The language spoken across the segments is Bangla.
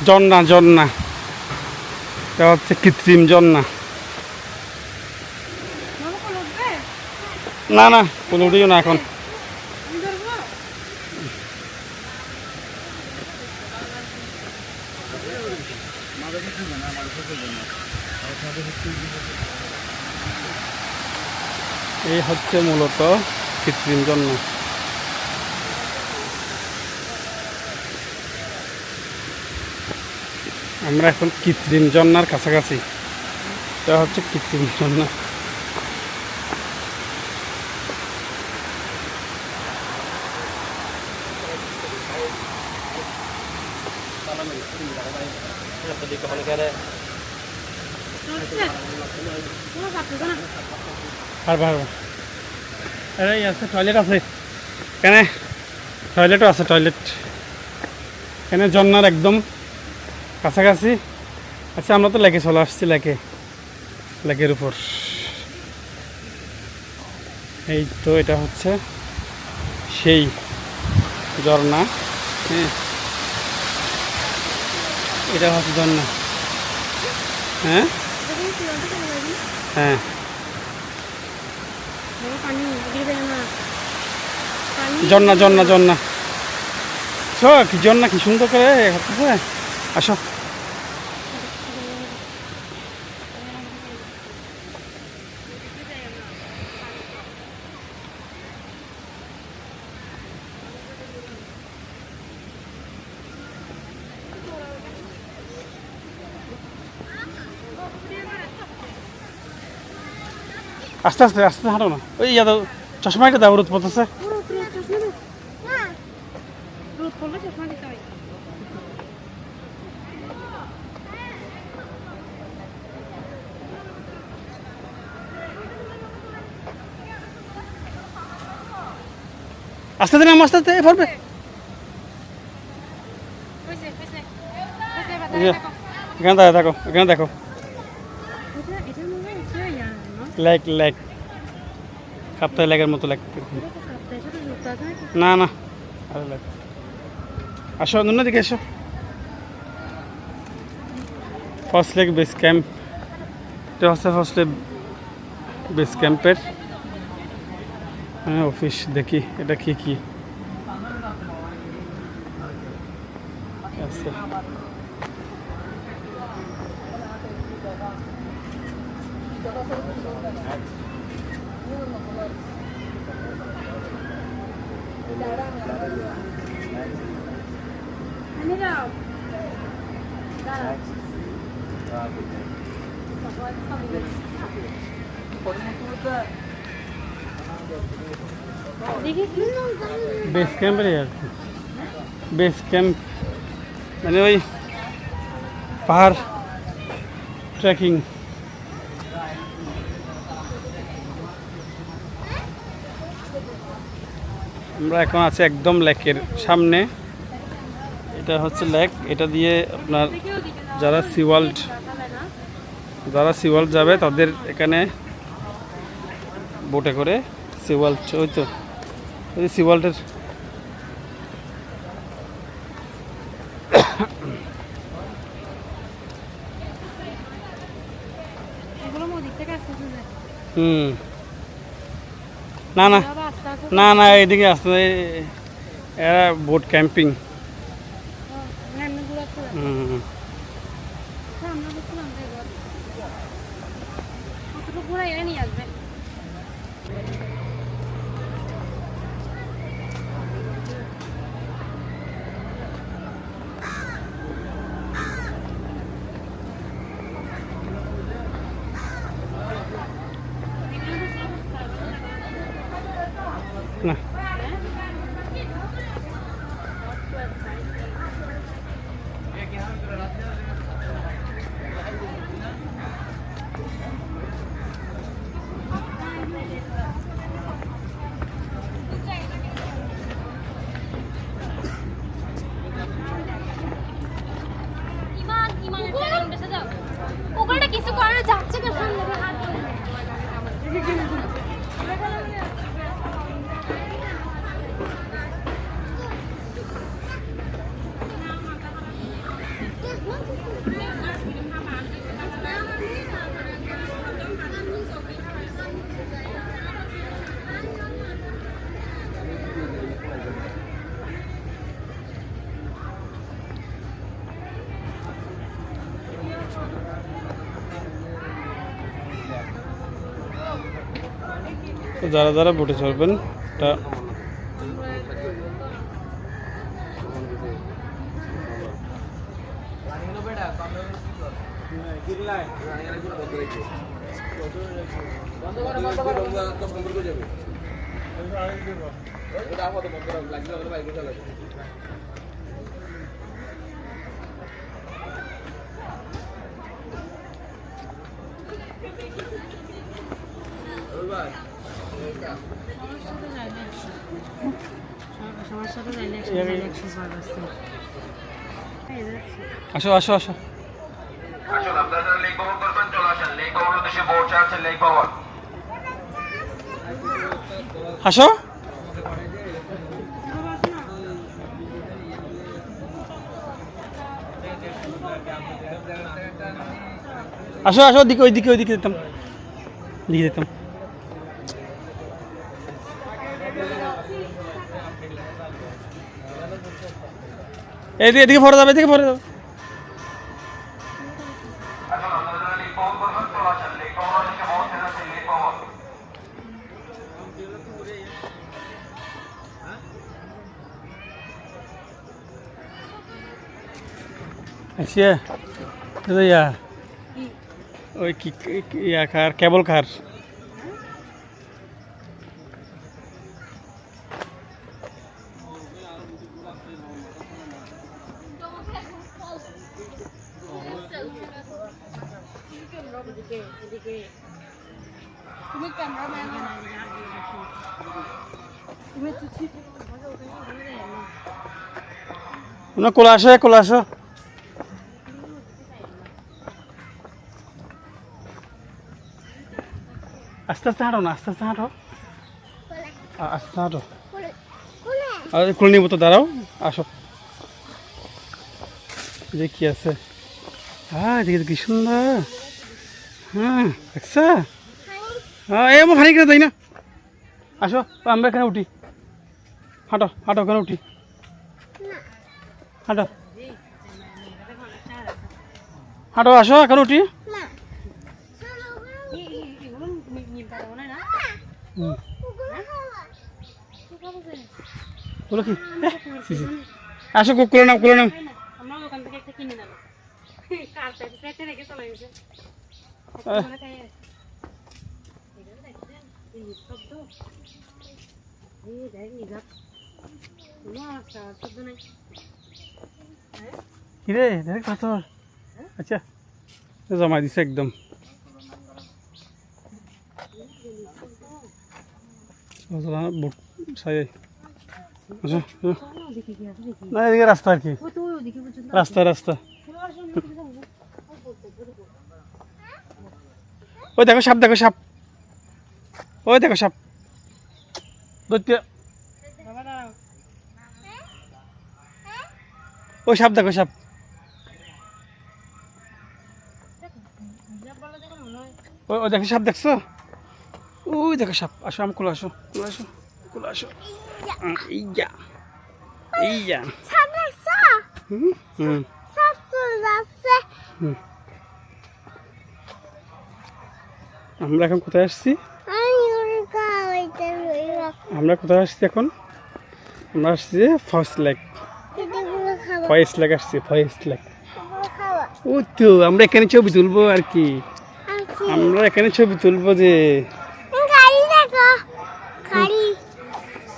ঝর্ণা ঝর্ণা, এটা হচ্ছে কৃত্রিম ঝর্ণা। না না, কোনো উঠিও না এখন। এই হচ্ছে মূলত কৃত্রিম ঝর্ণা। আমরা এখন কৃত্রিম ঝর্ণার কাছাকাছি। এটা হচ্ছে কৃত্রিম ঝর্ণা। টয়লেট আছে এখানে, টয়লেটও আছে, টয়লেট এখানে ঝর্ণার একদম কাছাকাছি। আচ্ছা, আমরা তো লেকে চলে আসছি, লেকের উপর। এই তো এটা হচ্ছে সেই ঝর্ণা। হ্যাঁ, এটা হচ্ছে ঝর্ণা। হ্যাঁ হ্যাঁ, ঝর্ণা ঝর্ণা ঝর্ণা। কি ঝর্ণা, কি সুন্দর করে করতেছে। আসো, আস্তে আস্তে আস্তে হাঁটো না। ওই দাও, চশমাটা দাও, রোদ পড়তেছে। আস্তে দিন, আস্তে আস্তে পড়বে। এখানে দেখো, এখানে দেখো, লেক লেক, কাপ্তাই লেকের মতো লেক। না না, আসো অন্যদিকে এসো। ফার্স্ট লেক বেস ক্যাম্প, এটা হচ্ছে ফার্স্ট লেক বেস ক্যাম্পের অফিস। দেখি এটা কি কি আছে। বেস ক্যাম্পের আর কি, বেস ক্যাম্প মানে ওই পাহাড় ট্রেকিং। আমরা এখন আছি একদম লেকের সামনে। এটা হচ্ছে লেক, এটা দিয়ে আপনার যারা সিওয়ার্ল্ড যাবে তাদের এখানে বোটে করে সিওয়ার্ল্ড, ওই তো ওই সিওয়ার্ল্ডের না না না না, এইদিকে আসতে এরা বোট ক্যাম্পিং। না তো যারা যারা বোটে চড়বেন তা আসো আসো আসো আসো আসো আসো ওইদিকে ওইদিকে ওইদিকে যেতাম দিকে যেতাম এদিকে এদিকে ফটো যাবে এদিকে ফটো যাবে আচ্ছা ইয়া ওই কি ইয়া কার কেবল কার না কোলা আসো কোলা আসো আস্তে আস্তে হাঁটো না আস্তে আস্তে হাঁটো আস্তে হাঁটো খুলে নিব তো দাঁড়াও আসো যে কি আছে হ্যাঁ দেখি কি সুন্দর হ্যাঁ দেখছা হ্যাঁ এই আমার হানি করে যাই না আসো আমরা এখানে উঠি হাঁটো হাঁটো ওখানে উঠি হাঁটো হাঁটো আসো এখানে উঠি বলো কি আসো কুলে নাও কুলে নাও কিরে দেখ পাথর আচ্ছা জমা দিছে একদম বুট সাই আচ্ছা না এদিকে রাস্তা আর কি রাস্তা রাস্তা ওই দেখো সাপ দেখো সাপ ওই দেখো সাপ দৈত্য ওই সাপ দেখো সাপ ওই দেখো সাপ দেখছো ওই দেখো সাপ আসো আমি কোলে আসো কোলে আসো কোলে আসো ইয়া ইয়া সাপ দেখছো সাপ চলে যাচ্ছে আমরা এখন কোথায় আসছি আমরা কোথায় আসছি এখন আমরা আসছি ফরেস্ট লেক ফরেস্ট লেক আসছি ফরেস্ট লেক ও তো আমরা এখানে ছবি তুলবো আর কি আমরা এখানে ছবি তুলবো যে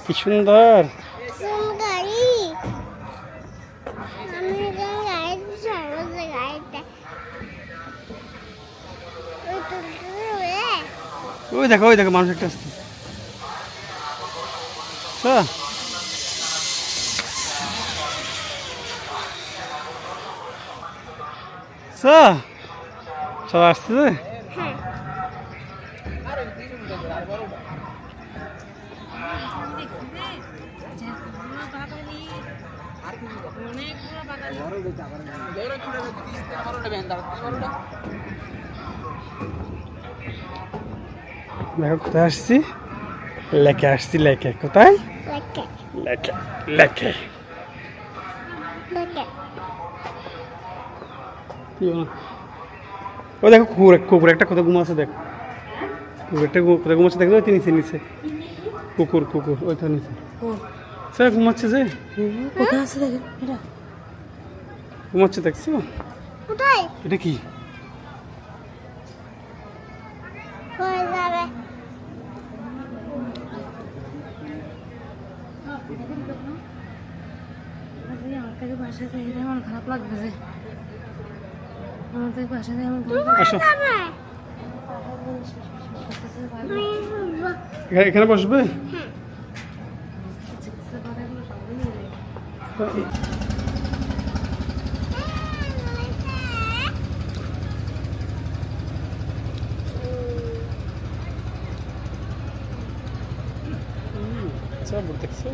কি সুন্দর ওই দেখো মানুষ একটা আসছে সব আসছে দেখো কোথায় আসছি, লেকে আসছি, লেকে কোথায়, Like it. লেকে লেকে Like it. ও দেখো কুকুর, কুকুর একটা কোথায় ঘুমাচ্ছে, দেখ কুকুর একটা কোথায় ঘুমাচ্ছে, দেখো ওই নিচে নিচে কুকুর, কুকুর ওই তো নিচে স্যার ঘুমাচ্ছে, যে কোথায় আছে দেখেন এটা? ঘুমাচ্ছে দেখছো, কোথায় এটা কি? হয়ে যাবে? আমার থেকে বাসায় যাই, এটা আমার খারাপ লাগতেছে। আমার থেকে বাসায় যাই আমার খারাপ আসো যাবে। এখানে বসবে। আচ্ছা বুড়ি দেখছো,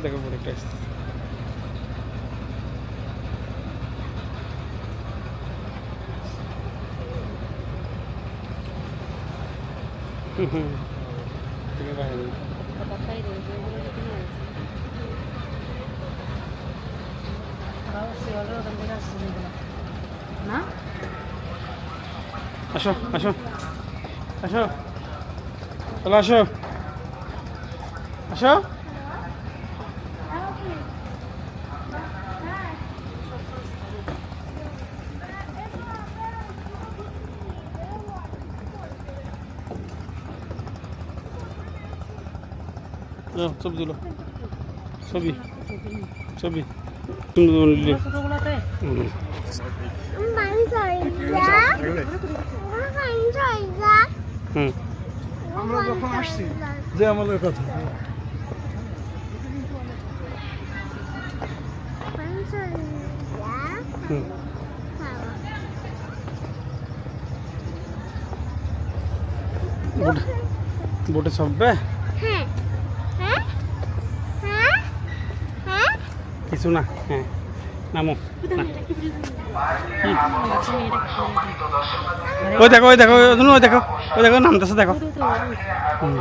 দেখো বুড়ি একটা আসছে। না আসো আসো আসো, চলো আসো আসো। ছবি তুলো, ছবি ছবি তুমি ছোটগুলোতে মানুষ হয়ে যা। মানুষ হয়ে যা। হুম আমরা যখন আসছি যে আমাদের কথা মানুষ হয়ে যা। হুম বোটে চলবে, হ্যাঁ হ্যাঁ হ্যাঁ হ্যাঁ কিছু না, হ্যাঁ নামো না। ওই দেখো ওই দেখো ওই দেখো ওই দেখো নামতেছে, দেখো হুম।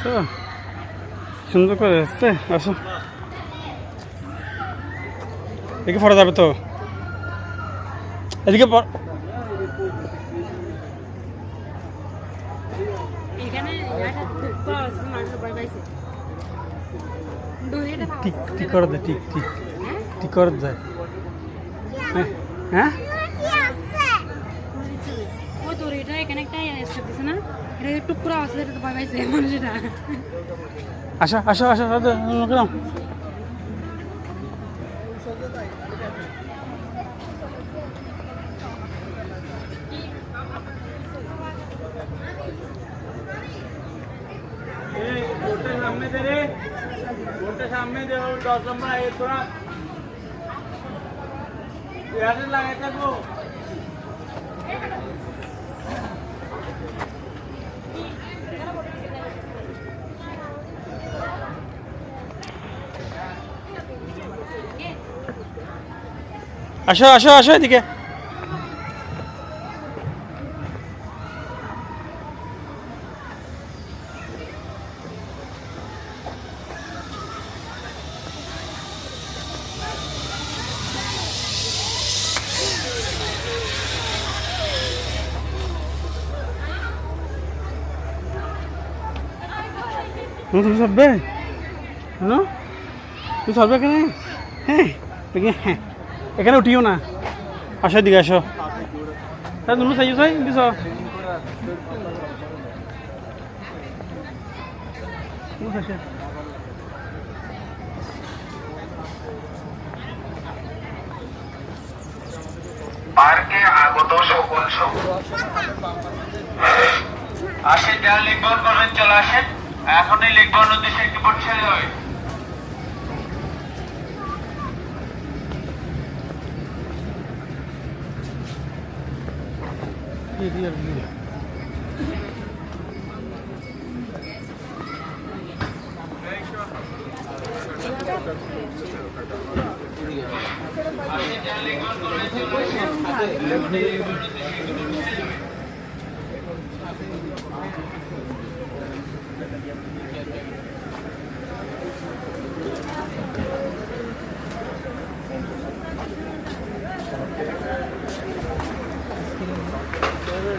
So, সুন্দর করে আসছে, আসো এদিকে পড়া যাবে তো, এদিকে এখানে এটা খুব করা আছে, মানুষ ভয় পাইছে। দড়িটা ঠিক ঠিক করে দে, ঠিক ঠিক ঠিক করে দেয়। হ্যাঁ হ্যাঁ কি আছে? ওই দড়িটা এখানে একটা স্টেপ দিছে না, এটা একটু পুরো আছে, এটা তো ভয় পাইছে মানুষটা। আসো আসো আসো কেন সামনে দে রে, সামনে দে, 10 নম্বর আয় তোরা এয়ারে লাগাই থাকবো। আসো আসো আসো এদিকে, তুমি সববে হ্যালো, তুই সববে এখানে, হ্যাঁ দেখি, হ্যাঁ এখানে উঠিও না, আসো এদিকে আসো, তাই তুমি চাইছো চাই দিছ পার্কে আগত সকল আসেন, যারা লিখবেন করবেন চলে আসেন। এখনই লিখবার উদ্দেশ্যে একটি বোট ছেড়ে যাবে।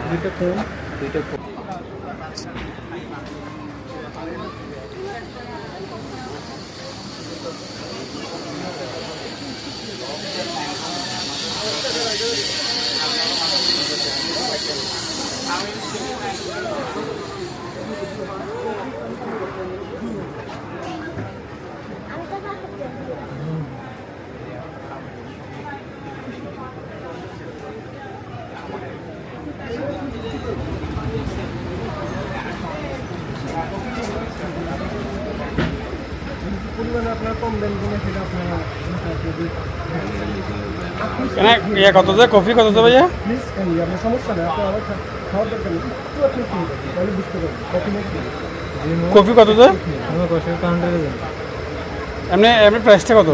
আমি তো ভাবতে কেন ইয়ে কত দেয় কফি কত দেয় ভাইয়া কফি কত দেয় এমনি এমনি প্রাইসটা কত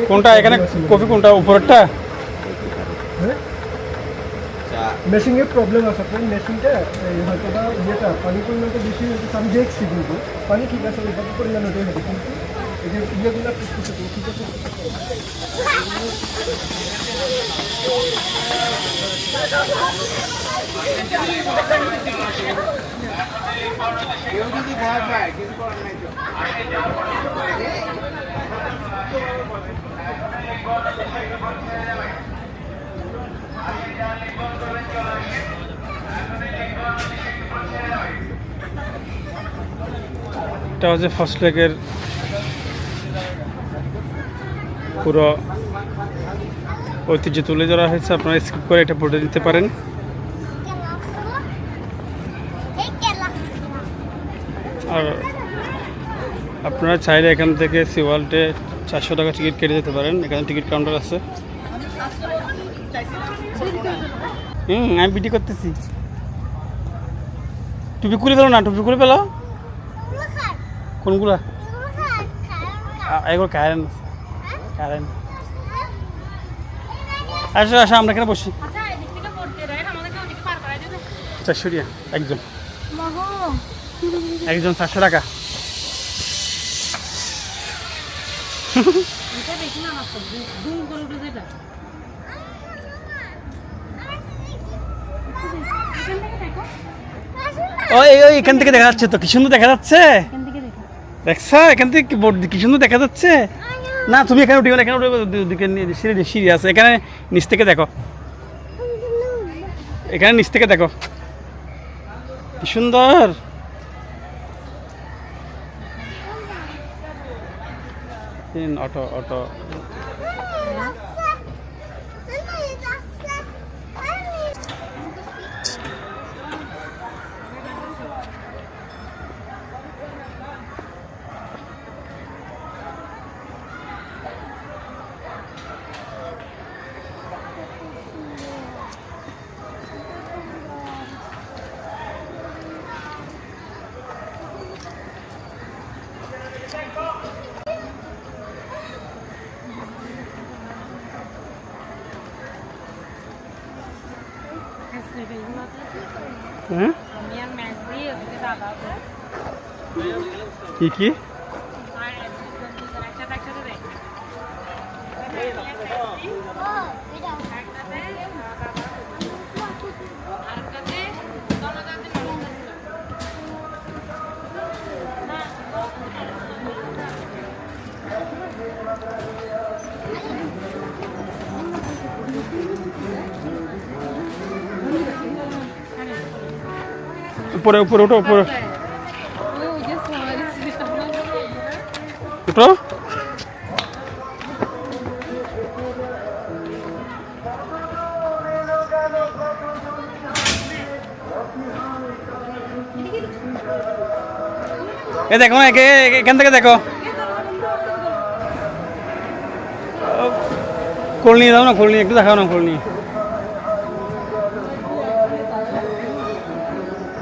কোনটা এখানে কফি কোনটা উপরেরটা মেশিংয়ের প্রবলেম আছে আপনার মেশিনটা হয়তো বা ইয়েটা পানি পরিমাণটা বেশি হয়েছে আমি দেখছি কিন্তু পানি ঠিক আছে ওই পরিমাণ ওটাই হবে কিন্তু এই যে ইয়েগুলো ঠিক আছে এটা হচ্ছে ফার্স্ট লেগের পুরো ঐতিহ্য তুলে ধরা হয়েছে আপনারা স্কিপ করে এটা পড়ে দিতে পারেন আর আপনারা চাইলে এখান থেকে সিওয়ালটে 400 টাকা টিকিট কেটে যেতে পারেন এখানে টিকিট কাউন্টার আছে আমি বিটি করতেছি টুপি খুলে ফেলো না টুপি খুলে ফেলো কোনগুলা এগুলো কারেন্ট কারেন্ট আসো আসো আমরা এখানে বসি 400 টাকা একজন 400 টাকা এখান থেকে দেখা যাচ্ছে তো কি সুন্দর দেখা যাচ্ছে দেখছো এখান থেকে কি সুন্দর দেখা যাচ্ছে না তুমি এখানে উঠে গেলে এখানে উঠে সিঁড়ি আছে এখানে নিচ থেকে দেখো এখানে নিচ থেকে দেখো কি সুন্দর অটো অটো হ্যাঁ কি কি উপরে উপরে ওঠো উপরে ওঠো এ দেখো না এখান থেকে দেখো কোল নিয়ে যাও না, কোল নিয়ে একটু দেখাও না, কোল নিয়ে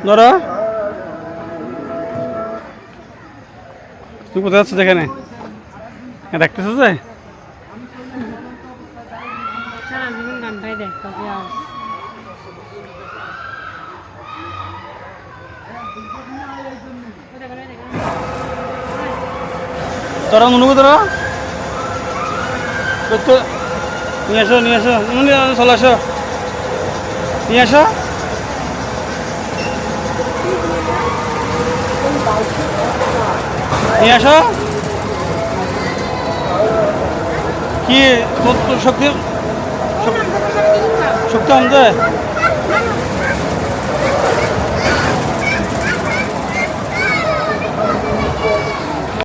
ধরো। তুই কোথায় যাচ্ছ যেখানে দেখতেছো যে সারা জীবন গানটাই দেখতে হবে আর তোরা নুনুকে ধরো তো নিয়ে আসো, নিয়ে আসো, নুনু চলে আসো, নিয়ে আসো। নিয়ে আসো। কি তোর শক্তি শক্তি কমছে?